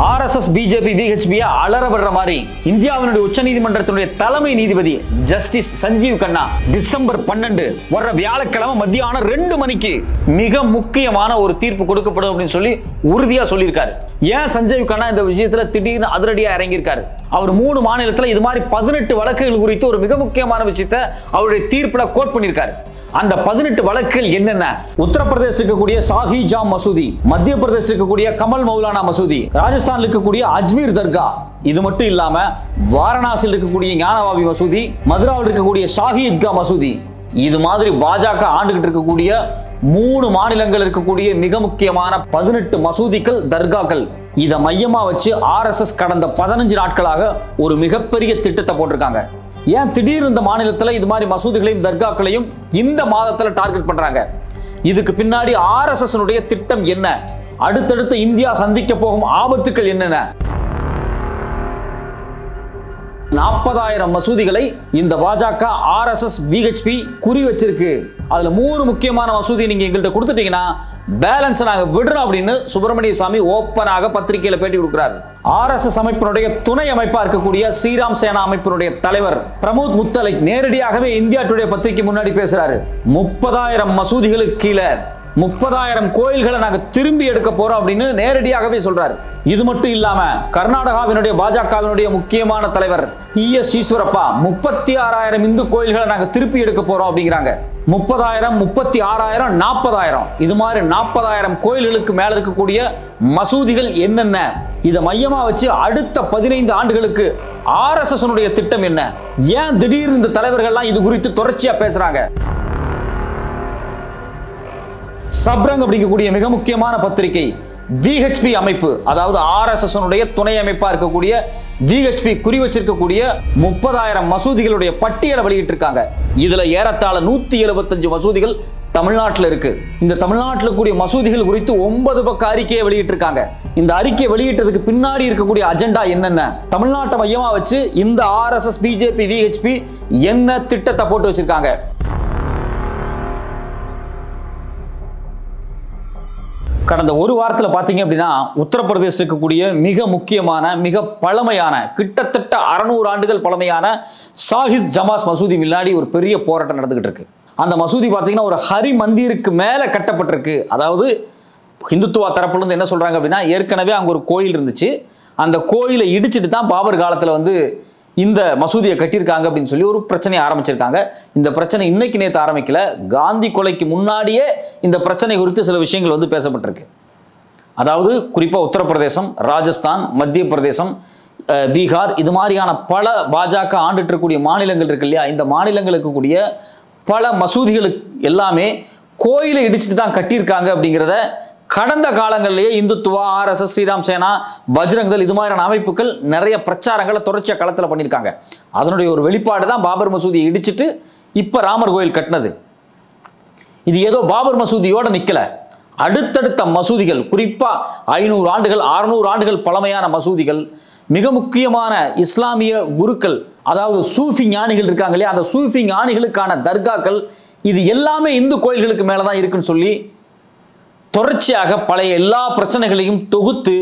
RSS BJP VHP அலறப்படுற மாதிரி இந்தியாவினுடைய உச்சநீதிமன்றத்தினுடைய தலைமை நீதிபதி ஜஸ்டிஸ் சஞ்சீவ் கண்ணா டிசம்பர் 12 வர வியாழக்கிழமை மத்தியானம் 2 மணிக்கு மிக முக்கியமான ஒரு தீர்ப்பு கொடுக்கப்படும் அப்படின்னு சொல்லி உறுதியா சொல்லியிருக்காரு. ஏன் சஞ்சீவ் கண்ணா இந்த விஷயத்துல திடீர்னு அதிரடியா இறங்கியிருக்காரு? அவர் 3 மாநிலத்துல இது மாதிரி 18 வழக்குகள் குறித்து ஒரு மிக முக்கியமான விஷயத்தை அவருடைய தீர்ப்புல கோட் பண்ணியிருக்காரு. அந்த 18 வழக்குகள் என்னென்ன? உத்தரப்பிரதேச இருக்கக்கூடிய ஷாஹி ஜாம் மசூதி, மத்திய பிரதேச இருக்கக்கூடிய கமல் மௌலானா மசூதி, ராஜஸ்தான் இருக்கக்கூடிய அஜ்மீர் தர்கா, இது மட்டும் இல்லாம வாரணாசியில் இருக்கக்கூடிய ஞானவாபி மசூதி, மதுராவில் இருக்கக்கூடிய ஷாஹி இத்கா மசூதி, இது மாதிரி பாஜக ஆண்டுகிட்டு இருக்கக்கூடிய 3 மாநிலங்கள் இருக்கக்கூடிய மிக முக்கியமான 18 மசூதிகள், தர்காக்கள், இதை மையமா வச்சு RSS கடந்த 15 நாட்களாக ஒரு மிகப்பெரிய திட்டத்தை போட்டிருக்காங்க. ஏன் திடீர்னு இந்த மாநிலத்தில் இது மாதிரி மசூதிகளையும் தர்காக்களையும் இந்த மாதத்தில் டார்கெட் பண்றாங்க? இதுக்கு பின்னாடி RSS திட்டம் என்ன? அடுத்தடுத்து இந்தியா சந்திக்க போகும் ஆபத்துக்கள் என்னென்ன? 40,000 மசூதிகளை இந்த பாஜக RSS VHP குறி வச்சிருக்கு. அதுல 3 முக்கியமான மசூதி நீங்க எங்கள்கிட்ட கொடுத்துட்டீங்கன்னா பேலன்ஸ் நாங்க விடுறோம் அப்படின்னு சுப்பிரமணிய சாமி ஓப்பனாக பத்திரிகையில பேட்டி கொடுக்கிறார். RSS அமைப்பினுடைய துணை அமைப்பா இருக்கக்கூடிய ஸ்ரீராம் சேனா அமைப்பினுடைய தலைவர் பிரமோத் முத்தலிக் நேரடியாகவே இந்தியா டுடே பத்திரிகை முன்னாடி பேசுறாரு. 30,000 மசூதிகளுக்கு கீழே 30,000 கோயில்களை நாங்க திரும்பி எடுக்க போறோம் அப்படின்னு நேரடியாகவே சொல்றாரு. இது மட்டும் இல்லாம கர்நாடகாவினுடைய பாஜகவினுடைய முக்கியமான தலைவர் ES ஈஸ்வரப்பா 36,000 இந்து கோயில்களை நாங்க திருப்பி எடுக்க போறோம் அப்படிங்கிறாங்க. 30,000, 36,000, 40,000, இது மாதிரி 40,000 கோயில்களுக்கு மேல இருக்கக்கூடிய மசூதிகள் என்னென்ன? இதை மையமா வச்சு அடுத்த 15 ஆண்டுகளுக்கு RSS திட்டம் என்ன? ஏன் திடீர்னு இந்த தலைவர்கள்லாம் இது குறித்து தொடர்ச்சியா பேசுறாங்க? சப்ரங் அப்படிங்கக்கூடிய மிக முக்கியமான பத்திரிகை VHP அமைப்பு, அதாவது RSS துணை அமைப்பா இருக்கக்கூடிய VHP குறி வச்சிருக்கக்கூடிய 30,000 மசூதிகளுடைய பட்டியலை வெளியிட்டிருக்காங்க. இதுல ஏறத்தாழ 175 மசூதிகள் தமிழ்நாட்டில் இருக்கு. இந்த தமிழ்நாட்டில் கூடிய மசூதிகள் குறித்து 9 பக்க அறிக்கையை வெளியிட்டிருக்காங்க. இந்த அறிக்கை வெளியிட்டதுக்கு பின்னாடி இருக்கக்கூடிய அஜெண்டா என்னென்ன? தமிழ்நாட்டை மையமா வச்சு இந்த RSS BJP VHP என்ன திட்டத்தை போட்டு வச்சிருக்காங்க? கடந்த ஒரு வாரத்தில் பார்த்தீங்க அப்படின்னா உத்தரப்பிரதேச இருக்கக்கூடிய மிக முக்கியமான மிக பழமையான கிட்டத்தட்ட 600 ஆண்டுகள் பழமையான ஷாஹித் ஜமாஸ் மசூதி முன்னாடி ஒரு பெரிய போராட்டம் நடந்துகிட்டு இருக்கு. அந்த மசூதி பார்த்தீங்கன்னா ஒரு ஹரி மந்திருக்கு மேலே கட்டப்பட்டிருக்கு. அதாவது ஹிந்துத்துவா தரப்புலேருந்து என்ன சொல்றாங்க அப்படின்னா, ஏற்கனவே அங்கே ஒரு கோயில் இருந்துச்சு, அந்த கோயிலை இடிச்சிட்டு தான் பாபர் காலத்தில் இந்த மசூதியை கட்டியிருக்காங்க அப்படின்னு சொல்லி ஒரு பிரச்சனையை ஆரம்பிச்சிருக்காங்க. இந்த பிரச்சனை இன்னைக்கு நேற்று ஆரம்பிக்கல, காந்தி கொலைக்கு முன்னாடியே இந்த பிரச்சனை குறித்து சில விஷயங்கள் பேசப்பட்டிருக்கு. அதாவது குறிப்பாக உத்தரப்பிரதேசம், ராஜஸ்தான், மத்திய பிரதேசம், பீகார், இது மாதிரியான பல பாஜக ஆண்டுட்டு இருக்கக்கூடிய மாநிலங்கள் இருக்கு இல்லையா, இந்த மாநிலங்களுக்கு கூடிய பல மசூதிகளுக்கு எல்லாமே கோயிலை இடிச்சுட்டு தான் கட்டியிருக்காங்க அப்படிங்கிறத கடந்த காலங்களிலேயே இந்துத்துவா, RSS, ஸ்ரீராம் சேனா, பஜ்ரங் தள், இது மாதிரியான அமைப்புகள் நிறைய பிரச்சாரங்களை தொடர்ச்சியாக களத்தில் பண்ணியிருக்காங்க. அதனுடைய ஒரு வெளிப்பாடு தான் பாபர் மசூதியை இடிச்சிட்டு இப்போ ராமர் கோயில் கட்டினது. இது ஏதோ பாபர் மசூதியோட நிற்கல, அடுத்தடுத்த மசூதிகள், குறிப்பாக 500 ஆண்டுகள் 600 ஆண்டுகள் பழமையான மசூதிகள், மிக முக்கியமான இஸ்லாமிய குருக்கள், அதாவது சூஃபி ஞானிகள் இருக்காங்க இல்லையா, அந்த சூஃபி ஞானிகளுக்கான தர்காக்கள், இது எல்லாமே இந்து கோயில்களுக்கு மேலே தான் இருக்குன்னு சொல்லி தொடர்ச்சியாக பழைய எல்லா பிரச்சனைகளையும் தொகுத்து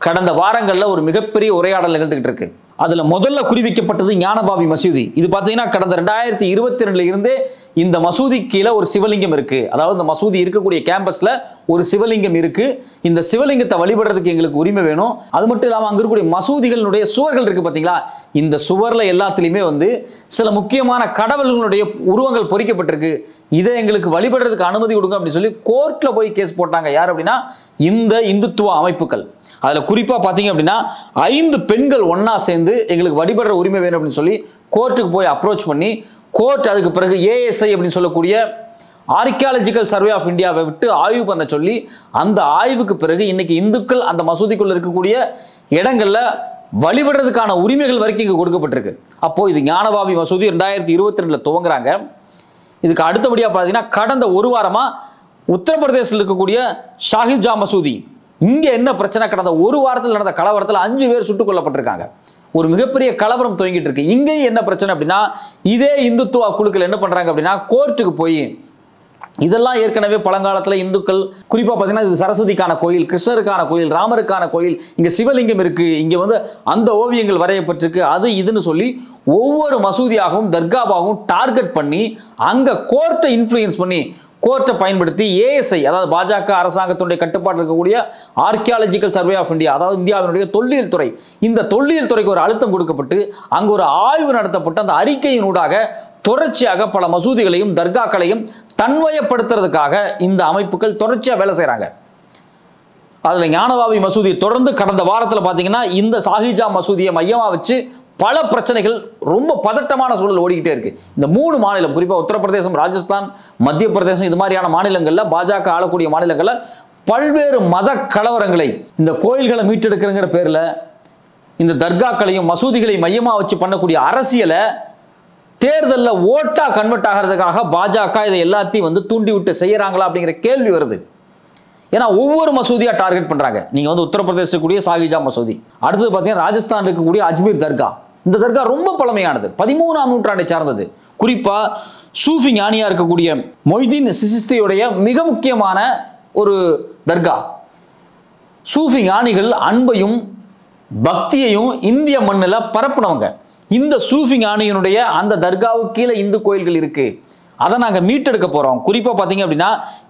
கடந்த வாரங்களில் ஒரு மிகப்பெரிய உரையாடல் நிகழ்ந்துகிட்டு இருக்கு. அதுல முதல்ல குறிவிக்கப்பட்டது ஞானபாபி மசூதி. இது பார்த்தீங்கன்னா கடந்த 2022 இருந்தே இந்த மசூதி கீழே ஒரு சிவலிங்கம் இருக்கு. அதாவது இந்த மசூதி இருக்கக்கூடிய கேம்பஸ்ல ஒரு சிவலிங்கம் இருக்கு. இந்த சிவலிங்கத்தை வழிபடுறதுக்கு எங்களுக்கு உரிமை வேணும். அது மட்டும் இல்லாமல் அங்க இருக்கக்கூடிய மசூதிகளுடைய சுவர்கள் இருக்கு பார்த்தீங்களா, இந்த சுவர்ல எல்லாத்துலயுமே சில முக்கியமான கடவுள்களுடைய உருவங்கள் பொறிக்கப்பட்டிருக்கு. இதை எங்களுக்கு வழிபடுறதுக்கு அனுமதி கொடுங்க அப்படின்னு சொல்லி கோர்ட்ல போய் கேஸ் போட்டாங்க. யார் அப்படின்னா இந்த இந்துத்துவ அமைப்புகள். அதுல குறிப்பா பாத்தீங்க அப்படின்னா 5 பெண்கள் ஒன்னா சேர்ந்து எங்களுக்கு வழிபடுற உரிமை வேணும் அப்படின்னு சொல்லி கோர்ட்டுக்கு போய் அப்ரோச் பண்ணி, கோர்ட் அதுக்கு பிறகு ASI அப்படின்னு சொல்லக்கூடிய ஆர்கியாலஜிக்கல் சர்வே ஆஃப் இந்தியாவை விட்டு ஆய்வு பண்ண சொல்லி, அந்த ஆய்வுக்கு பிறகு இன்னைக்கு இந்துக்கள் அந்த மசூதிக்குள்ள இருக்கக்கூடிய இடங்கள்ல வழிபடுறதுக்கான உரிமைகள் வரைக்கும் இங்க கொடுக்கப்பட்டிருக்கு. அப்போ இது ஞானபாபி மசூதி 2022 துவங்குறாங்க. இதுக்கு அடுத்தபடியா பாத்தீங்கன்னா கடந்த ஒரு வாரமா உத்தரப்பிரதேசத்தில் இருக்கக்கூடிய ஷாஹித் ஜாம் மசூதி, இங்க என்ன பிரச்சனை? கடந்த ஒரு வாரத்தில் நடந்த கலவரத்தில் 5 பேர் சுட்டுக் கொல்லப்பட்டிருக்காங்க. ஒரு மிகப்பெரிய கலவரம் துவங்கிட்டு இருக்கு. இங்கே என்ன பிரச்சனை அப்படின்னா, இதே இந்துத்துவ குழுக்கள் என்ன பண்றாங்க அப்படின்னா, கோர்ட்டுக்கு போய் இதெல்லாம் ஏற்கனவே பழங்காலத்தில் இந்துக்கள் குறிப்பாக பார்த்தீங்கன்னா இது சரஸ்வதிக்கான கோயில், கிருஷ்ணருக்கான கோயில், ராமருக்கான கோயில், இங்கே சிவலிங்கம் இருக்கு, இங்கே வந்து அந்த ஓவியங்கள் வரையப்பட்டிருக்கு, அது இதுன்னு சொல்லி ஒவ்வொரு மசூதியாகவும் தர்காவாகவும் டார்கெட் பண்ணி அங்கே கோர்ட்டை இன்ஃப்ளூயன்ஸ் பண்ணி கோர்ட்டை பயன்படுத்தி ஏஎஸ்ஐ, அதாவது பாஜக அரசாங்கத்தினுடைய கட்டுப்பாடு இருக்கக்கூடிய ஆர்கியாலஜிக்கல் சர்வே ஆஃப் இந்தியா, அதாவது இந்தியாவினுடைய தொல்லியல் துறை, இந்த தொல்லியல் துறைக்கு ஒரு அழுத்தம் கொடுக்கப்பட்டு அங்கு ஒரு ஆய்வு நடத்தப்பட்டு அந்த அறிக்கையினூடாக தொடர்ச்சியாக பல மசூதிகளையும் தர்காக்களையும் தன்வயப்படுத்துறதுக்காக இந்த அமைப்புகள் தொடர்ச்சியாக வேலை செய்கிறாங்க. அதில் ஞானவாபி மசூதியை தொடர்ந்து கடந்த வாரத்தில் பார்த்தீங்கன்னா இந்த சாஹிஜா மசூதியை மையமாக வச்சு பல பிரச்சனைகள், ரொம்ப பதட்டமான சூழல் ஓடிக்கிட்டே இருக்கு. இந்த 3 மாநிலம், குறிப்பாக உத்தரப்பிரதேசம், ராஜஸ்தான், மத்திய பிரதேசம், இது மாதிரியான மாநிலங்களில் பாஜக ஆளக்கூடிய மாநிலங்களில் பல்வேறு மத கலவரங்களை இந்த கோயில்களை மீட்டெடுக்கிறங்கிற பேரில் இந்த தர்காக்களையும் மசூதிகளையும் மையமாக வச்சு பண்ணக்கூடிய அரசியலை தேர்தலில் ஓட்டா கன்வெர்ட் ஆகிறதுக்காக பாஜக இதை எல்லாத்தையும் வந்து தூண்டி விட்டு செய்யறாங்களா அப்படிங்கிற கேள்வி வருது. ஏன்னா ஒவ்வொரு மசூதியா டார்கெட் பண்றாங்க. நீங்க வந்து உத்தரப்பிரதேசக்கூடிய சாஹிஜா மசூதி, அடுத்தது பார்த்தீங்கன்னா ராஜஸ்தான் இருக்கக்கூடிய அஜ்மீர் தர்கா. இந்த தர்கா ரொம்ப பழமையானது, 13ஆம் நூற்றாண்டை சார்ந்தது. குறிப்பா சூஃபி ஞானியா இருக்கக்கூடிய மொய்தீன் சிஸ்தியுடைய மிக முக்கியமான ஒரு தர்கா. சூஃபி ஞானிகள் அன்பையும் பக்தியையும் இந்திய மண்ணில் பரப்புனவங்க. இந்த சூஃபி ஞானியினுடைய அந்த தர்காவுக்கு கீழே இந்து கோயில்கள் இருக்கு, அதை நாங்கள் மீட்டெடுக்க போகிறோம். குறிப்பாக பார்த்தீங்க அப்படின்னா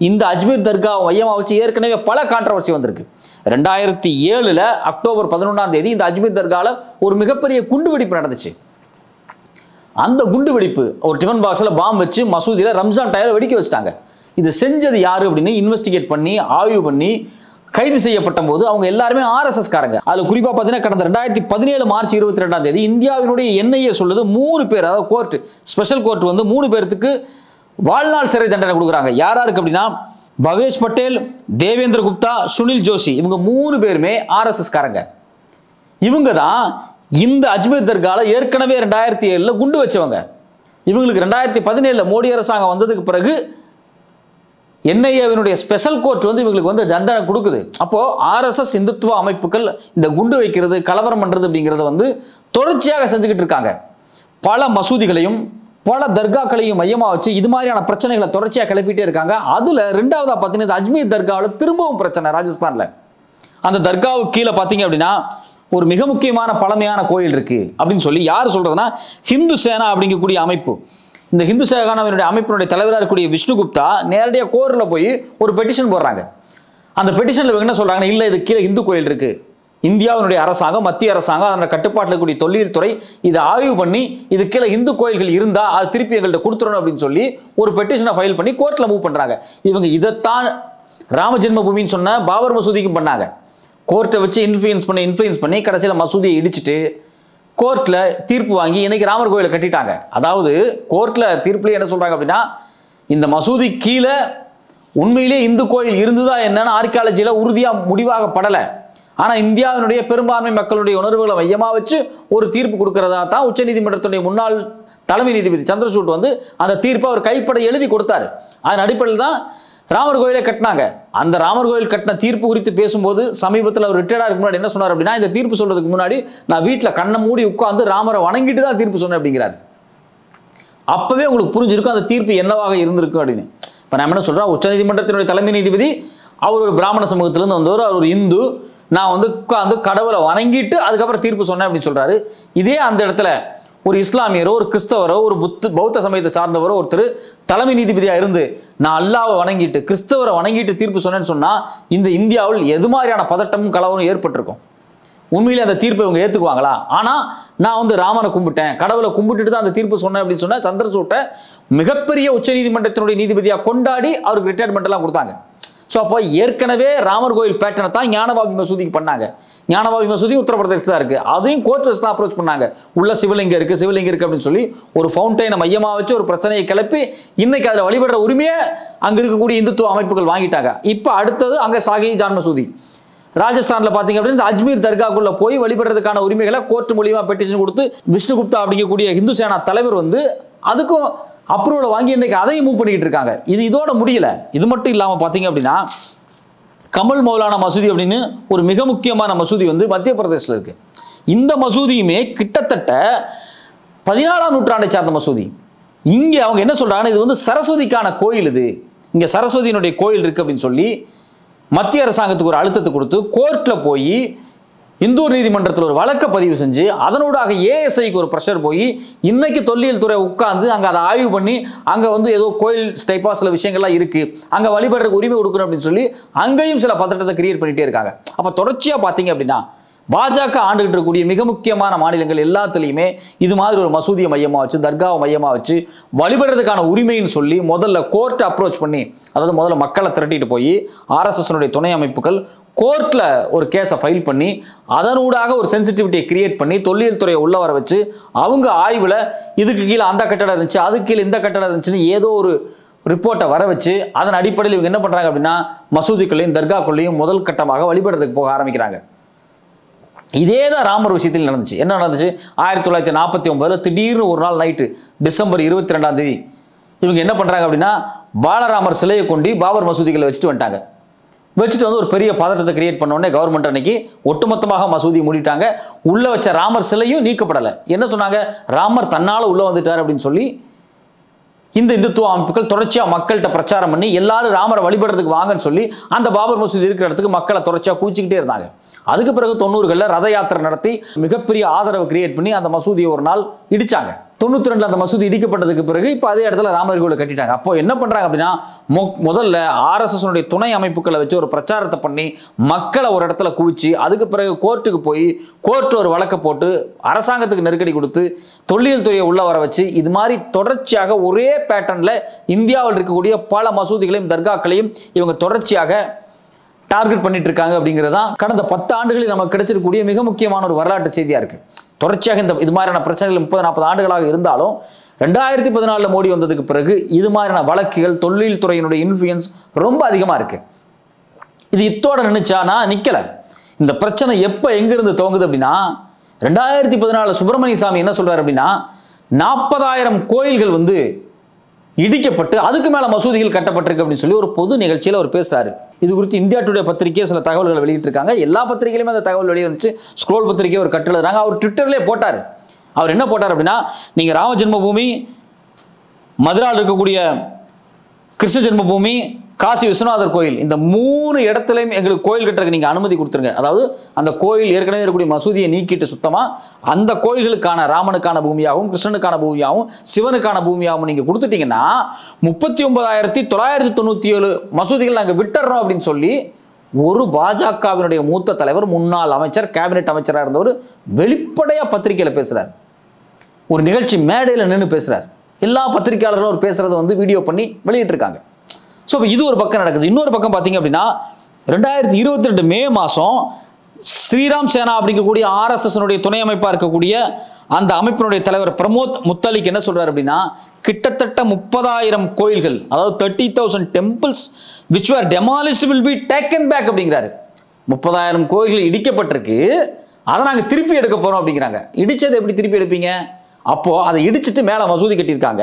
இந்த அஜ்மீர் தர்கா மையமாக வச்சு ஏற்கனவே பல கான்ட்ரவர்சி வந்திருக்கு. 2007 அக்டோபர் 11 இந்த அஜ்மீர் தர்காவில் ஒரு மிகப்பெரிய குண்டுவெடிப்பு நடந்துச்சு. அந்த குண்டுவெடிப்பு ஒரு டிஃபன் பாக்ஸில் பாம்பு வச்சு மசூதியில் ரம்ஜான் டைமில் வெடிக்க வச்சுட்டாங்க. இது செஞ்சது யாரு அப்படின்னு இன்வெஸ்டிகேட் பண்ணி ஆய்வு பண்ணி கைது செய்யப்பட்ட போது அவங்க எல்லாருமே ஆர்எஸ்எஸ் காரங்க. அதில் குறிப்பாக பார்த்தீங்கன்னா கடந்த 2017 மார்ச் 22 இந்தியாவினுடைய என்ஐஏ சொல்லுது 3 பேர், அதாவது கோர்ட், ஸ்பெஷல் கோர்ட் வந்து 3 பேருக்கு வாழ்நாள் சிறை தண்டனை கொடுக்குறாங்க. யாராருக்கு அப்படின்னா பவேஷ் பட்டேல், தேவேந்திர குப்தா, சுனில் ஜோஷி, இவங்க 3 பேருமே ஆர்எஸ்எஸ் காரங்க. இவங்க தான் இந்த அஜ்மீர் தர்காவில் ஏற்கனவே 2007 குண்டு வச்சவங்க. இவங்களுக்கு 2017 மோடி அரசாங்கம் வந்ததுக்கு பிறகு என்ஐஏவினுடைய ஸ்பெஷல் கோர்ட் வந்து இவங்களுக்கு வந்து தண்டனை கொடுக்குது. அப்போ ஆர்எஸ்எஸ் இந்துத்துவ அமைப்புகள் இந்த குண்டு வைக்கிறது, கலவரம் பண்றது அப்படிங்கிறத வந்து தொடர்ச்சியாக செஞ்சுக்கிட்டு இருக்காங்க. பல மசூதிகளையும் பல தர்காக்களையும் மையமாக வச்சு இது மாதிரியான பிரச்சனைகளை தொடர்ச்சியாக கிளப்பிட்டே இருக்காங்க. அதுல 2வதா பார்த்தீங்கன்னா அஜ்மீர் தர்காவில் திரும்பவும் பிரச்சனை. ராஜஸ்தான்ல அந்த தர்காவுக்கு கீழே பார்த்தீங்க அப்படின்னா ஒரு மிக முக்கியமான பழமையான கோயில் இருக்கு அப்படின்னு சொல்லி யார் சொல்றதுன்னா ஹிந்து சேனா அப்படிங்கக்கூடிய அமைப்பு. இந்த ஹிந்து சேனாவினுடைய அமைப்பினுடைய தலைவராக இருக்கக்கூடிய விஷ்ணுகுப்தா நேரடியாக கோர்ட்டில் போய் ஒரு பெட்டிஷன் போடுறாங்க. அந்த பெட்டிஷனில் என்ன சொல்றாங்கன்னா, இல்லை இது கீழே இந்து கோயில் இருக்கு, இந்தியாவினுடைய அரசாங்கம், மத்திய அரசாங்கம், அதோட கட்டுப்பாட்டில் இருக்கக்கூடிய தொல்லியல் துறை இதை ஆய்வு பண்ணி இது கீழே இந்து கோயில்கள் இருந்தால் அது திருப்பி எங்கள்கிட்ட கொடுத்துடணும் அப்படின்னு சொல்லி ஒரு பெட்டிஷனை ஃபைல் பண்ணி கோர்ட்டில் மூவ் பண்ணுறாங்க. இவங்க இதைத்தான் ராம ஜென்மபூமின்னு சொன்ன பாபர் மசூதிக்கும் பண்ணாங்க. கோர்ட்டை வச்சு இன்ஃப்ளூயன்ஸ் பண்ணி கடைசியில் மசூதியை இடிச்சிட்டு கோர்ட்டில் தீர்ப்பு வாங்கி இன்னைக்கு ராமர் கோயிலை கட்டிட்டாங்க. அதாவது கோர்ட்டில் தீர்ப்புலேயே என்ன சொல்கிறாங்க அப்படின்னா, இந்த மசூதி கீழே உண்மையிலே இந்து கோயில் இருந்ததா என்னன்னு ஆர்கியாலஜியில் உறுதியாக முடிவாகப்படலை. ஆனால் இந்தியாவினுடைய பெரும்பான்மை மக்களுடைய உணர்வுகளை மையமாக வச்சு ஒரு தீர்ப்பு கொடுக்கறதா தான் உச்சநீதிமன்றத்துடைய முன்னாள் தலைமை நீதிபதி சந்திரசூட் வந்து அந்த தீர்ப்பை அவர் கைப்பட எழுதி கொடுத்தாரு. அதன் அடிப்படையில் தான் ராமர் கோயிலை கட்டினாங்க. அந்த ராமர் கோயில் கட்டின தீர்ப்பு குறித்து பேசும்போது சமீபத்தில் அவர் ரிட்டையர்டாக இருக்கு முன்னாடி என்ன சொன்னார் அப்படின்னா, இந்த தீர்ப்பு சொல்றதுக்கு முன்னாடி நான் வீட்டில் கண்ணை மூடி உட்காந்து ராமரை வணங்கிட்டு தான் தீர்ப்பு சொன்னேன் அப்படிங்கிறார். அப்பவே உங்களுக்கு புரிஞ்சிருக்கும் அந்த தீர்ப்பு என்னவாக இருந்திருக்கும் அப்படின்னு. இப்போ நான் என்ன சொல்றேன், உச்சநீதிமன்றத்தினுடைய தலைமை நீதிபதி அவர் ஒரு பிராமண சமூகத்திலிருந்து வந்தவர், அவர் ஒரு இந்து, நான் வந்து உட்காந்து கடவுளை வணங்கிட்டு அதுக்கப்புறம் தீர்ப்பு சொன்னேன் அப்படின்னு சொல்றாரு. இதே அந்த இடத்துல ஒரு இஸ்லாமியரோ ஒரு கிறிஸ்தவரோ ஒரு பௌத்த சமயத்தை சார்ந்தவரோ ஒருத்தர் தலைமை நீதிபதியாக இருந்து நான் அல்லாவை வணங்கிட்டு கிறிஸ்தவரை வணங்கிட்டு தீர்ப்பு சொன்னேன்னு சொன்னா இந்த இந்தியாவில் எது மாதிரியான பதட்டமும் கலவரம் ஏற்பட்டிருக்கும். உண்மையிலே அந்த தீர்ப்பை இவங்க ஏற்றுக்குவாங்களா? ஆனால் நான் வந்து ராமனை கும்பிட்டேன், கடவுளை கும்பிட்டுட்டு தான் அந்த தீர்ப்பு சொன்னேன் அப்படின்னு சொன்னா சந்திரசூட்டை மிகப்பெரிய உச்சநீதிமன்றத்தினுடைய நீதிபதியாக கொண்டாடி அவருக்கு ரிட்டையர்மெண்ட் எல்லாம் கொடுத்தாங்க. ஸோ அப்போ ஏற்கனவே ராமர் கோயில் பேட்டர்னை தான் ஞானவாபி மசூதிக்கு பண்ணாங்க. ஞானவாபி மசூதி உத்தரப்பிரதேசம் தான் இருக்கு, அதையும் கோர்ட் வச்சு தான் அப்ரோச் பண்ணாங்க. உள்ள சிவலிங்கம் இருக்கு அப்படின்னு சொல்லி ஒரு ஃபவுண்டைனை மையமாக வச்சு ஒரு பிரச்சனையை கிளப்பி இன்னைக்கு அதில் வழிபடுற உரிமையை அங்கே இருக்கக்கூடிய இந்துத்துவ அமைப்புகள் வாங்கிட்டாங்க. இப்போ அடுத்தது அங்கே சாஹிஜான் மசூதி ராஜஸ்தானில் பார்த்தீங்க அப்படின்னா இந்த அஜ்மீர் தர்காக்குள்ள போய் வழிபடுறதுக்கான உரிமைகளை கோர்ட் மூலியமாக பெட்டிஷன் கொடுத்து விஷ்ணுகுப்தா அப்படிங்கக்கூடிய ஹிந்து சேனா தலைவர் வந்து அதுக்கும் அப்ரூவலை வாங்கி இன்னைக்கு அதையும் மூவ் பண்ணிக்கிட்டு இருக்காங்க. இது இதோட முடியல. இது மட்டும் இல்லாமல் பார்த்தீங்க அப்படின்னா கமல் மௌலானா மசூதி அப்படின்னு ஒரு மிக முக்கியமான மசூதி வந்து மத்திய பிரதேசத்தில் இருக்கு. இந்த மசூதியுமே கிட்டத்தட்ட 14ஆம் நூற்றாண்டை சார்ந்த மசூதி. இங்கே அவங்க என்ன சொல்றாங்கன்னா, இது வந்து சரஸ்வதிக்கான கோயில், இது இங்கே சரஸ்வதியினுடைய கோயில் இருக்குது அப்படின்னு சொல்லி மத்திய அரசாங்கத்துக்கு ஒரு அழுத்தத்தை கொடுத்து கோர்ட்டில் போய் இந்தூர் நீதிமன்றத்தில் ஒரு வழக்கை பதிவு செஞ்சு அதனூடாக ஏஎஸ்ஐக்கு ஒரு ப்ரெஷர் போய் இன்னைக்கு தொல்லியல் துறை உட்கார்ந்து அங்கே அதை ஆய்வு பண்ணி அங்கே வந்து ஏதோ கோயில் டைப்பாக சில விஷயங்கள்லாம் இருக்குது, அங்கே வழிபடுறதுக்கு உரிமை கொடுக்கணும் அப்படின்னு சொல்லி அங்கேயும் சில பதட்டத்தை கிரியேட் பண்ணிகிட்டே இருக்காங்க. அப்போ தொடர்ச்சியாக பார்த்தீங்க அப்படின்னா பாஜக ஆண்டுகிட்டு இருக்கக்கூடிய மிக முக்கியமான மாநிலங்கள் எல்லாத்துலேயுமே இது மாதிரி ஒரு மசூதியை மையமாக வச்சு தர்காவை மையமாக வச்சு வழிபடுறதுக்கான உரிமைன்னு சொல்லி முதல்ல கோர்ட்டை அப்ரோச் பண்ணி, அதாவது முதல்ல மக்களை திரட்டிட்டு போய் ஆர்எஸ்எஸ்னுடைய துணை அமைப்புகள் கோர்ட்டில் ஒரு கேஸை ஃபைல் பண்ணி அதனூடாக ஒரு சென்சிட்டிவிட்டியை கிரியேட் பண்ணி தொல்லியல் துறையை உள்ள வர வச்சு அவங்க ஆய்வில் இதுக்கு கீழே அந்த கட்டடம் இருந்துச்சு, அதுக்கு கீழே இந்த கட்டடம் இருந்துச்சுன்னு ஏதோ ஒரு ரிப்போர்ட்டை வர வச்சு அதன் அடிப்படையில் இவங்க என்ன பண்ணுறாங்க அப்படின்னா மசூதிக்குள்ளேயும் தர்காக்குள்ளேயும் முதல் கட்டமாக வழிபடுறதுக்கு போக ஆரம்பிக்கிறாங்க. இதே தான் ராமர் விஷயத்தில் நடந்துச்சு. என்ன நடந்துச்சு? 1949 திடீர்னு ஒரு நாள் நைட்டு டிசம்பர் 22 இவங்க என்ன பண்ணுறாங்க அப்படின்னா பாலராமர் சிலையை கொண்டு பாபர் மசூதிகளை வச்சுட்டு வந்துட்டாங்க. வச்சுட்டு வந்து ஒரு பெரிய பதட்டத்தை கிரியேட் பண்ண உடனே கவர்மெண்ட் அன்னைக்கு ஒட்டுமொத்தமாக மசூதியை மூடிட்டாங்க. உள்ள வச்ச ராமர் சிலையும் நீக்கப்படலை. என்ன சொன்னாங்க? ராமர் தன்னால் உள்ள வந்துட்டார் அப்படின்னு சொல்லி இந்த இந்துத்துவ அமைப்புகள் தொடர்ச்சியாக மக்கள்கிட்ட பிரச்சாரம் பண்ணி எல்லாரும் ராமரை வழிபடுறதுக்கு வாங்கன்னு சொல்லி அந்த பாபர் மசூதி இருக்கிற இடத்துக்கு மக்களை தொடர்ச்சியாக கூச்சிக்கிட்டே இருந்தாங்க. அதுக்கு பிறகு 90களில் ரத யாத்திரை நடத்தி மிகப்பெரிய ஆதரவு கிரியேட் பண்ணி அந்த மசூதியை ஒரு நாள் இடிச்சாங்க. 92 அந்த மசூதி இடிக்கப்பட்டதுக்கு பிறகு இப்போ அதே இடத்துல ராமர் கோயிலை கட்டிட்டாங்க. அப்போ என்ன பண்றாங்க அப்படின்னா முதல்ல ஆர்எஸ்எஸ் துணை அமைப்புகளை வச்சு ஒரு பிரச்சாரத்தை பண்ணி மக்களை ஒரு இடத்துல குவிச்சு அதுக்கு பிறகு கோர்ட்டுக்கு போய் கோர்ட் ஒரு வழக்கை போட்டு அரசாங்கத்துக்கு நெருக்கடி கொடுத்து தொல்லியல் துறையை உள்ள வர வச்சு இது மாதிரி தொடர்ச்சியாக ஒரே பேட்டர்ன்ல இந்தியாவில் இருக்கக்கூடிய பல மசூதிகளையும் தர்காக்களையும் இவங்க தொடர்ச்சியாக டார்கெட் பண்ணிட்டு இருக்காங்க அப்படிங்கிறதான் கடந்த 10 ஆண்டுகளில் நமக்கு கிடைச்சிருக்கக்கூடிய மிக முக்கியமான ஒரு வரலாற்று செய்தியா இருக்கு. தொடர்ச்சியாக இது மாதிரியான பிரச்சனைகள் 30-40 ஆண்டுகளாக இருந்தாலும் 2014 மோடி வந்ததுக்கு பிறகு இது மாதிரியான வழக்குகள் தொழில் துறையினுடைய இன்ஃப்ளூயன்ஸ் ரொம்ப அதிகமாக இருக்கு. இது இத்தோட நினைச்சானா நிக்கல. இந்த பிரச்சனை எப்போ எங்கிருந்து துவங்குது அப்படின்னா 2014 சுப்பிரமணிய சாமி என்ன சொல்றாரு அப்படின்னா 40,000 கோயில்கள் வந்து இடிக்கப்பட்டு அதுக்கு மேல மசூதிகள் கட்டப்பட்டிருக்கு அப்படின்னு சொல்லி ஒரு பொது நிகழ்ச்சியில் அவர் பேசுறாரு. இது குறித்து இந்தியா டுடே பத்திரிகை சில தகவல்களை வெளியிட்டிருக்காங்க. எல்லா பத்திரிகையிலுமே அந்த தகவல் வெளியே வந்துச்சு. ஸ்க்ரோல் பத்திரிகை ஒரு கட்டுரை எழுதுறாங்க. அவர் ட்விட்டர்லேயே போட்டார். அவர் என்ன போட்டார் அப்படின்னா நீங்க ராம ஜென்மபூமி, மதுராவில் இருக்கக்கூடிய கிருஷ்ண ஜென்மபூமி, காசி விஸ்வநாதர் கோயில் இந்த 3 இடத்துலையும் எங்களுக்கு கோயில் கட்டுறதுக்கு நீங்க அனுமதி கொடுத்துருங்க. அதாவது அந்த கோயில் ஏற்கனவே இருக்கக்கூடிய மசூதியை நீக்கிட்டு சுத்தமா அந்த கோயில்களுக்கான ராமனுக்கான பூமியாகவும் கிருஷ்ணனுக்கான பூமியாகவும் சிவனுக்கான பூமியாகவும் நீங்க கொடுத்துட்டீங்கன்னா 39,997 மசூதிகள் நாங்கள் விட்டுறோம் அப்படின்னு சொல்லி ஒரு பாஜகவினுடைய மூத்த தலைவர் முன்னாள் அமைச்சர் கேபினெட் அமைச்சராக இருந்தவர் வெளிப்படையா பத்திரிகையில் பேசுறார். ஒரு நிகழ்ச்சி மேடையில் நின்று பேசுறார். எல்லா பத்திரிகையாளர்களும் அவர் பேசுறதை வந்து வீடியோ பண்ணி வெளியிட்டு இருக்காங்க. ஸோ இது ஒரு பக்கம் நடக்குது. இன்னொரு பக்கம் பார்த்தீங்க அப்படின்னா 2022 மே மாதம் ஸ்ரீராம் சேனா அப்படிங்கக்கூடிய ஆர்எஸ்எஸ் துணை அமைப்பாக இருக்கக்கூடிய அந்த அமைப்பினுடைய தலைவர் பிரமோத் முத்தாலிக் என்ன சொல்றாரு அப்படின்னா கிட்டத்தட்ட 30,000 கோயில்கள், அதாவது 30,000 temples which were demolished will be taken back அப்படிங்கிறாரு. 30,000 கோயில்கள் இடிக்கப்பட்டிருக்கு, அதை நாங்கள் திருப்பி எடுக்க போறோம் அப்படிங்கிறாங்க. இடிச்சதை எப்படி திருப்பி எடுப்பீங்க? அப்போ அதை இடிச்சிட்டு மேல மசூதி கட்டியிருக்காங்க.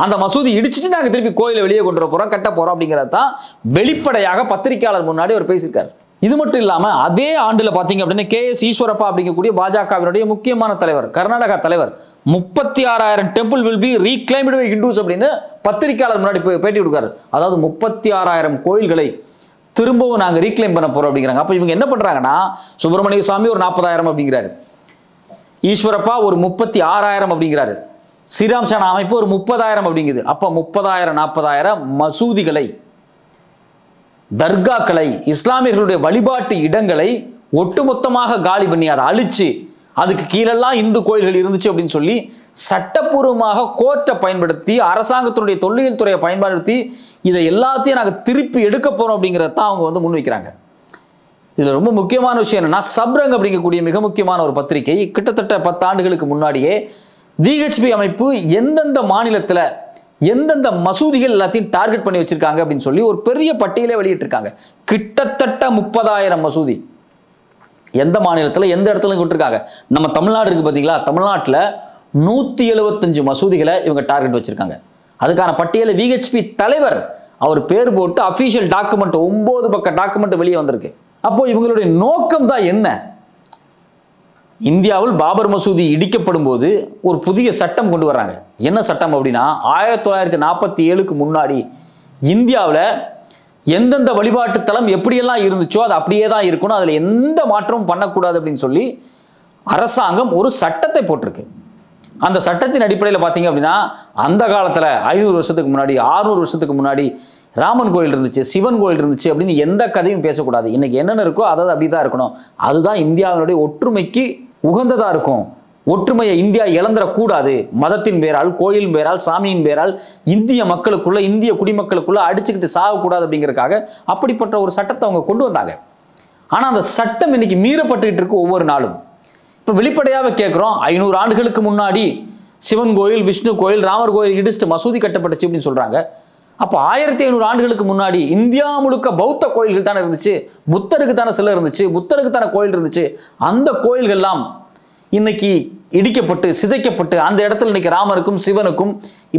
அந்த மசூதி இடிச்சிட்டு நாங்கள் திருப்பி கோயிலை வெளியே கொண்டு வர போறோம், கட்ட போறோம் அப்படிங்கிறது தான் வெளிப்படையாக பத்திரிகையாளர் முன்னாடி அவர் பேசியிருக்காரு. இது மட்டும் இல்லாம அதே ஆண்டுல பாத்தீங்க அப்படின்னா KS ஈஸ்வரப்பா அப்படிங்கக்கூடிய பாஜகவினுடைய முக்கியமான தலைவர், கர்நாடகா தலைவர் 36,000 temple will be reclaimed by Hindus அப்படின்னு பத்திரிகையாளர் முன்னாடி பேட்டி கொடுக்காரு. அதாவது 36,000 கோயில்களை திரும்பவும் நாங்கள் ரீக்ளைம் பண்ண போறோம் அப்படிங்கிறாங்க. அப்போ இவங்க என்ன பண்றாங்கன்னா சுப்பிரமணிய சாமி ஒரு 40,000 அப்படிங்கிறாரு, ஈஸ்வரப்பா ஒரு 36,000 அப்படிங்கிறாரு, ஸ்ரீராம் சேனா அமைப்பு ஒரு 30,000 அப்படிங்குது. அப்போ 30,000 40,000 மசூதிகளை, தர்காக்களை, இஸ்லாமியர்களுடைய வழிபாட்டு இடங்களை ஒட்டுமொத்தமாக காலி பண்ணி அதை அழிச்சு அதுக்கு கீழெல்லாம் இந்து கோயில்கள் இருந்துச்சு அப்படின்னு சொல்லி சட்டப்பூர்வமாக கோர்ட்டை பயன்படுத்தி அரசாங்கத்தினுடைய தொல்லியல் துறையை பயன்படுத்தி இதை எல்லாத்தையும் நாங்கள் திருப்பி எடுக்க போறோம் அப்படிங்கிறத தான் அவங்க வந்து முன்வைக்கிறாங்க. இதுல ரொம்ப முக்கியமான விஷயம் என்னன்னா சப்ரங் அப்படிங்கக்கூடிய மிக முக்கியமான ஒரு பத்திரிகை கிட்டத்தட்ட 10 ஆண்டுகளுக்கு முன்னாடியே VHP அமைப்பு எந்தெந்த மாநிலத்தில் எந்தெந்த மசூதிகள் எல்லாத்தையும் டார்கெட் பண்ணி வச்சிருக்காங்க அப்படின்னு சொல்லி ஒரு பெரிய பட்டியலே வெளியிட்டிருக்காங்க. கிட்டத்தட்ட 30,000 மசூதி எந்த மாநிலத்தில் எந்த இடத்துல விட்டுருக்காங்க. நம்ம தமிழ்நாடு இருக்கு பார்த்தீங்களா, தமிழ்நாட்டில் 175 மசூதிகளை இவங்க டார்கெட் வச்சிருக்காங்க. அதுக்கான பட்டியலை VHP தலைவர் அவர் பேர் போட்டு அஃபீஷியல் டாக்குமெண்ட் 9 பக்க டாக்குமெண்ட் வெளியே வந்திருக்கு. அப்போ இவங்களுடைய நோக்கம் தான் என்ன? இந்தியாவில் பாபர் மசூதி இடிக்கப்படும் போது ஒரு புதிய சட்டம் கொண்டு வர்றாங்க. என்ன சட்டம் அப்படின்னா 1947க்கு முன்னாடி இந்தியாவில் எந்தெந்த வழிபாட்டு தலம் எப்படியெல்லாம் இருந்துச்சோ அது அப்படியே தான் இருக்கணும், அதில் எந்த மாற்றமும் பண்ணக்கூடாது அப்படின்னு சொல்லி அரசாங்கம் ஒரு சட்டத்தை போட்டிருக்கு. அந்த சட்டத்தின் அடிப்படையில் பார்த்தீங்க அப்படின்னா அந்த காலத்தில் 500 வருஷத்துக்கு முன்னாடி 600 வருஷத்துக்கு முன்னாடி ராமன் கோயில் இருந்துச்சு, சிவன் கோயில் இருந்துச்சு அப்படின்னு எந்த கதையும் பேசக்கூடாது. இன்னைக்கு என்னென்ன இருக்கோ அதாவது அப்படி தான் இருக்கணும். அதுதான் இந்தியாவினுடைய ஒற்றுமைக்கு உகந்ததாக இருக்கும். ஒற்றுமையை இந்தியா இழந்துடக்கூடாது. மதத்தின் பேரால், கோயிலின் பேரால், சாமியின் பேரால் இந்திய மக்களுக்குள்ள, இந்திய குடிமக்களுக்குள்ள அடிச்சுக்கிட்டு சாகக்கூடாது அப்படிங்கிறதுக்காக அப்படிப்பட்ட ஒரு சட்டத்தை அவங்க கொண்டு வந்தாங்க. ஆனால் அந்த சட்டம் இன்னைக்கு மீறப்பட்டுக்கிட்டு இருக்கு ஒவ்வொரு நாளும். இப்போ வெளிப்படையாக கேட்குறோம், 500 ஆண்டுகளுக்கு முன்னாடி சிவன் கோயில், விஷ்ணு கோயில், ராமர் கோயில் இடிச்சுட்டு மசூதி கட்டப்பட்டுச்சு அப்படின்னு சொல்றாங்க. அப்போ 1500 ஆண்டுகளுக்கு முன்னாடி இந்தியா முழுக்க பௌத்த கோயில்கள் தானே இருந்துச்சு, புத்தருக்கு தானே சிலை இருந்துச்சு, புத்தருக்கு தானே கோயில் இருந்துச்சு. அந்த கோயில்கள்லாம் இன்னைக்கு இடிக்கப்பட்டு சிதைக்கப்பட்டு அந்த இடத்துல இன்னைக்கு ராமருக்கும் சிவனுக்கும்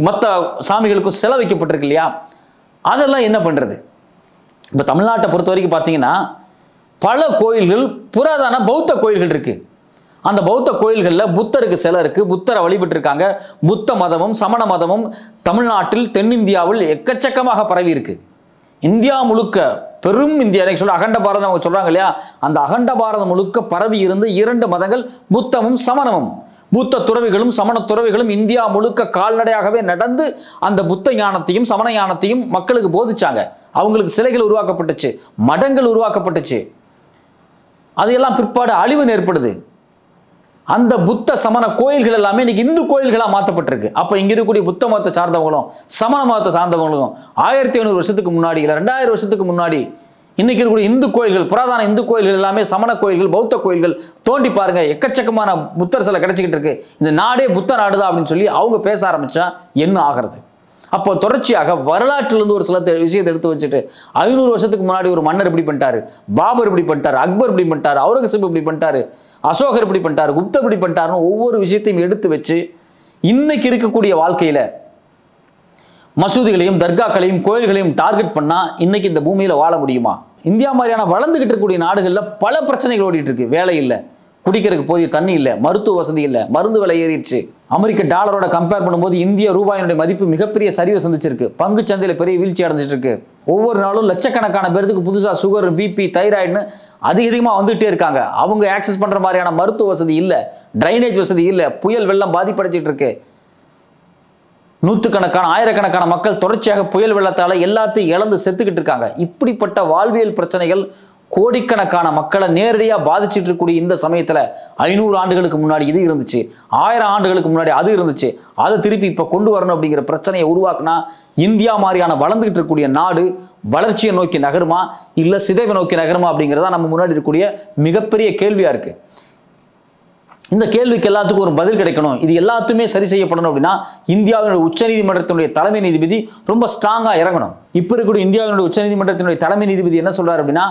மற்ற சாமிகளுக்கும் சிலை வைக்கப்பட்டிருக்கு இல்லையா? அதெல்லாம் என்ன பண்றது? இப்போ தமிழ்நாட்டை பொறுத்த வரைக்கும் பார்த்தீங்கன்னா பல கோயில்கள், புராதன பௌத்த கோயில்கள் இருக்கு. அந்த பௌத்த கோயில்களில் புத்தருக்கு சிலை இருக்கு, புத்தரை வழிபட்டு இருக்காங்க. புத்த மதமும் சமண மதமும் தமிழ்நாட்டில், தென்னிந்தியாவில் எக்கச்சக்கமாக பரவி இருக்கு. இந்தியா முழுக்க பெரும் இந்தியா சொல்ல அகண்ட பாரதம் அவங்க சொல்றாங்க இல்லையா, அந்த அகண்ட பாரதம் முழுக்க பரவி இருந்து 2 மதங்கள், புத்தமும் சமணமும். புத்த துறவிகளும் சமண துறவிகளும் இந்தியா முழுக்க கால்நடையாகவே நடந்து அந்த புத்த ஞானத்தையும் சமண ஞானத்தையும் மக்களுக்கு போதிச்சாங்க. அவங்களுக்கு சிலைகள் உருவாக்கப்பட்டுச்சு, மடங்கள் உருவாக்கப்பட்டுச்சு. அதையெல்லாம் பிற்பாடு அழிவு ஏற்படுது. அந்த புத்த சமண கோயில்கள் எல்லாமே இன்னைக்கு இந்து கோயில்களா மாற்றப்பட்டிருக்கு. அப்ப இங்க இருக்கக்கூடிய புத்த மதத்தை சார்ந்தவங்களும் சமண மதத்தை சார்ந்தவங்களும் 1500 வருஷத்துக்கு முன்னாடி இல்ல 2000 வருஷத்துக்கு முன்னாடி இன்னைக்கு இருக்கக்கூடிய இந்து கோயில்கள், புராதன இந்து கோயில்கள் எல்லாமே சமண கோயில்கள், பௌத்த கோயில்கள் தோண்டி பாருங்க, எக்கச்சக்கமான புத்தர் சிலை கிடைச்சிக்கிட்டு இருக்கு. இந்த நாடே புத்த நாடுதான் அப்படின்னு சொல்லி அவங்க பேச ஆரம்பிச்சா என்ன ஆகிறது? அப்போ தொடர்ச்சியாக வரலாற்றிலிருந்து ஒரு சில விஷயத்தை எடுத்து வச்சுட்டு 500 வருஷத்துக்கு முன்னாடி ஒரு மன்னர் இப்படி பண்ணிட்டாரு, பாபர் இப்படி பண்ணிட்டாரு, அக்பர் இப்படி பண்ணிட்டாரு, அவுரங்கசீப் இப்படி பண்ணிட்டாரு, அசோகர் இப்படி பண்ணிட்டாரு, குப்தர் இப்படி பண்ணிட்டாருன்னு ஒவ்வொரு விஷயத்தையும் எடுத்து வச்சு இன்னைக்கு இருக்கக்கூடிய வாழ்க்கையில மசூதிகளையும் தர்காக்களையும் கோயில்களையும் டார்கெட் பண்ணா இன்னைக்கு இந்த பூமியில வாழ முடியுமா? இந்தியா மாதிரியான வளர்ந்துகிட்டு இருக்கக்கூடிய நாடுகளில் பல பிரச்சனைகள் ஓடிட்டு இருக்கு. வேலை இல்லை, குடிக்கிறதுக்கு போதிய தண்ணி இல்லை, மருத்துவ வசதி இல்லை, மருந்து விலை ஏறிடுச்சு. அமெரிக்க டாலரோட கம்பேர் பண்ணும்போது இந்திய ரூபாயினுடைய மதிப்பு மிகப்பெரிய சரிவை சந்திச்சிருக்கு. பங்கு சந்தையில் பெரிய வீழ்ச்சி அடைஞ்சிட்டு இருக்கு. ஒவ்வொரு நாளும் லட்சக்கணக்கான பேருக்கு புதுசாக சுகர், பிபி, தைராய்டுன்னு அதிகமாக வந்துகிட்டே இருக்காங்க. அவங்க ஆக்சஸ் பண்ற மாதிரியான மருத்துவ வசதி இல்லை, டிரைனேஜ் வசதி இல்லை, புயல் வெள்ளம் பாதிப்படைச்சிட்டு இருக்கு. நூற்றுக்கணக்கான ஆயிரக்கணக்கான மக்கள் தொடர்ச்சியாக புயல் வெள்ளத்தால் எல்லாத்தையும் இழந்து செத்துக்கிட்டு இருக்காங்க. இப்படிப்பட்ட வாழ்வியல் பிரச்சனைகள் கோடிக்கணக்கான மக்களை நேரடியாக பாதிச்சுட்டு இருக்கக்கூடிய இந்த சமயத்தில் 500 ஆண்டுகளுக்கு முன்னாடி இது இருந்துச்சு, 1000 ஆண்டுகளுக்கு முன்னாடி அது இருந்துச்சு, அதை திருப்பி இப்போ கொண்டு வரணும் அப்படிங்கிற பிரச்சனையை உருவாக்குனா இந்தியா மாதிரியான வளர்ந்துகிட்டு இருக்கக்கூடிய நாடு வளர்ச்சியை நோக்கி நகருமா இல்லை சிதைவை நோக்கி நகருமா அப்படிங்கிறதா நம்ம முன்னாடி இருக்கக்கூடிய மிகப்பெரிய கேள்வியாக இருக்கு. இந்த கேள்விக்கு எல்லாத்துக்கும் ஒரு பதில் கிடைக்கணும், இது எல்லாத்துமே சரி செய்யப்படணும் அப்படின்னா இந்தியாவினுடைய உச்சநீதிமன்றத்தினுடைய தலைமை நீதிபதி ரொம்ப ஸ்ட்ராங்காக இறங்கணும். இப்போ இருக்கக்கூடிய இந்தியாவினுடைய உச்சநீதிமன்றத்தினுடைய தலைமை நீதிபதி என்ன சொல்றாரு அப்படின்னா,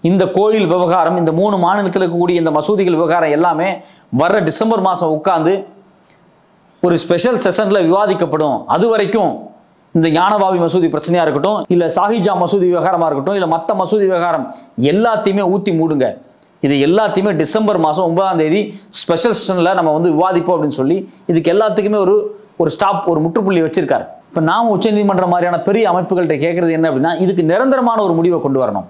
இந்த கோயில் விவகாரம், இந்த 3 மாநிலத்தில் இருக்கக்கூடிய இந்த மசூதிகள் விவகாரம் எல்லாமே வர்ற டிசம்பர் மாதம் உட்கார்ந்து ஒரு ஸ்பெஷல் செஷன்ல விவாதிக்கப்படும். அது வரைக்கும் இந்த ஞானபாவி மசூதி பிரச்சனையா இருக்கட்டும், இல்ல சாஹிஜா மசூதி விவகாரமா இருக்கட்டும், இல்ல மற்ற மசூதி விவகாரம் எல்லாத்தையுமே ஊத்தி மூடுங்க. இது எல்லாத்தையுமே டிசம்பர் மாதம் 9ஆம் தேதி ஸ்பெஷல் செஷன்ல நம்ம விவாதிப்போம் அப்படின்னு சொல்லி இதுக்கு எல்லாத்துக்குமே ஒரு ஸ்டாப், ஒரு முற்றுப்புள்ளி வச்சிருக்காரு. இப்போ நாம உச்சநீதிமன்றம் மாதிரியான பெரிய அமைப்புகள்கிட்ட கேட்கறது என்ன அப்படின்னா, இதுக்கு நிரந்தரமான ஒரு முடிவை கொண்டு வரணும்.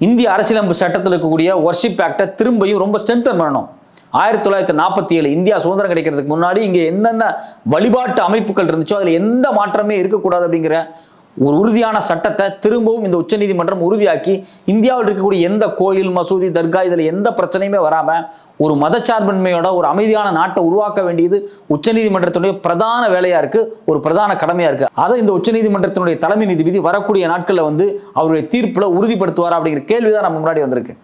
இந்திய அரசியலமைப்பு சட்டத்தில் இருக்கக்கூடிய வர்ஷிப் ஆக்டை திரும்பியும் ரொம்ப ஸ்ட்ரென்தன் பண்ணணும். 1947 இந்தியா சுதந்திரம் கிடைக்கிறதுக்கு முன்னாடி இங்கே என்னென்ன வழிபாட்டு அமைப்புகள் இருந்துச்சோ அதில் எந்த மாற்றமே இருக்கக்கூடாது அப்படிங்கிற ஒரு உறுதியான சட்டத்தை திரும்பவும் இந்த உச்சநீதிமன்றம் உறுதியாக்கி இந்தியாவில் இருக்கக்கூடிய எந்த கோயில், மசூதி, தர்கா இதில் எந்த பிரச்சனையுமே வராமல் ஒரு மதச்சார்பின்மையோட ஒரு அமைதியான நாட்டை உருவாக்க வேண்டியது உச்சநீதிமன்றத்தினுடைய பிரதான வேலையா இருக்கு, ஒரு பிரதான கடமையா இருக்கு. அதை இந்த உச்சநீதிமன்றத்தினுடைய தலைமை நீதிபதி வரக்கூடிய நாட்களில் அவருடைய தீர்ப்புல உறுதிப்படுத்துவார் அப்படிங்கிற கேள்விதான் நம்ம முன்னாடி வந்திருக்கு.